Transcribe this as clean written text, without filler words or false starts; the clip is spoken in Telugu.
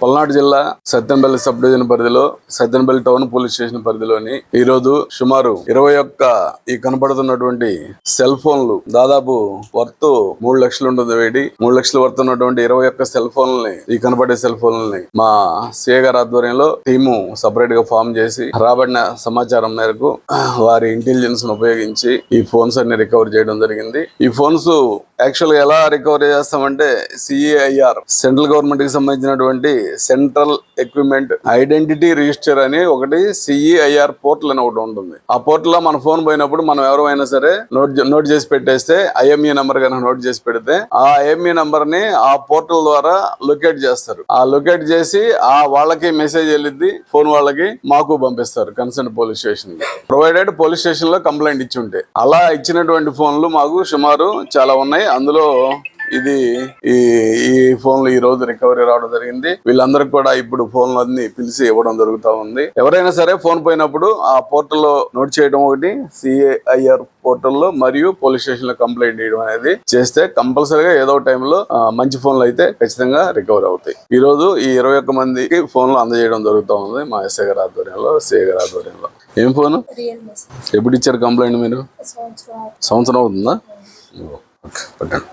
పల్నాడు జిల్లా సత్తెనపల్లి సబ్ డివిజన్ పరిధిలో సత్తెనపల్లి టౌన్ పోలీస్ స్టేషన్ పరిధిలోని ఈ రోజు సుమారు 21 ఈ కనపడుతున్నటువంటి సెల్ ఫోన్లు దాదాపు వర్త్ 3 లక్షలు ఉంటుంది. 3 లక్షలు వర్త్ ఉన్నటువంటి 21 సెల్ ఫోన్లని ఈ కనపడే సెల్ ఫోన్లని మా సిఏ గారి ఆధ్వర్యంలో టీము సపరేట్ గా ఫామ్ చేసి రాబడిన సమాచారం మేరకు వారి ఇంటెలిజెన్స్ ను ఉపయోగించి ఈ ఫోన్స్ అన్ని రికవర్ చేయడం జరిగింది. ఈ ఫోన్స్ యాక్చువల్ గా ఎలా రికవరీ చేస్తామంటే CEIR సెంట్రల్ గవర్నమెంట్ కి సంబంధించినటువంటి సెంట్రల్ ఎక్విప్మెంట్ ఐడెంటిటీ రిజిస్టర్ అని ఒకటి CEIR పోర్టల్ అని ఒకటి ఉంటుంది. ఆ పోర్టల్ లో మన ఫోన్ పోయినప్పుడు మనం ఎవరైనా సరే నోట్ చేసి పెట్టేస్తే IMEI నంబర్ కనుక నోట్ చేసి పెడితే ఆ IMEI నంబర్ ని ఆ పోర్టల్ ద్వారా లొకేట్ చేస్తారు. ఆ లొకేట్ చేసి ఆ వాళ్ళకి మెసేజ్ వెళ్ళిద్ది, ఫోన్ వాళ్ళకి మాకు పంపిస్తారు కన్సర్న్ పోలీస్ స్టేషన్ కి, ప్రొవైడెడ్ పోలీస్ స్టేషన్ లో కంప్లైంట్ ఇచ్చి ఉంటే. అలా ఇచ్చినటువంటి ఫోన్లు మాకు సుమారు చాలా ఉన్నాయి. అందులో ఇది ఈ ఫోన్లు ఈ రోజు రికవరీ రావడం జరిగింది. వీళ్ళందరికీ కూడా ఇప్పుడు ఫోన్లు అన్ని పిలిచి ఇవ్వడం జరుగుతూ ఉంది. ఎవరైనా సరే ఫోన్ పోయినప్పుడు ఆ పోర్టల్లో నోట్ చేయడం ఒకటి, CEIR పోర్టల్లో మరియు పోలీస్ స్టేషన్ లో కంప్లైంట్ చేయడం అనేది చేస్తే కంపల్సరీగా ఏదో టైంలో మంచి ఫోన్లు అయితే ఖచ్చితంగా రికవర్ అవుతాయి. ఈ రోజు ఈ 21 మందికి ఫోన్లు అందజేయడం జరుగుతూ ఉంది మా ఎస్ఐ గారి ఆధ్వర్యంలో, సిఐ గారి ఆధ్వర్యంలో. ఏం ఫోను ఎప్పుడు ఇచ్చారు కంప్లైంట్ మీరు? సంవత్సరం అవుతుందా? ఓకే, పెట్టండి.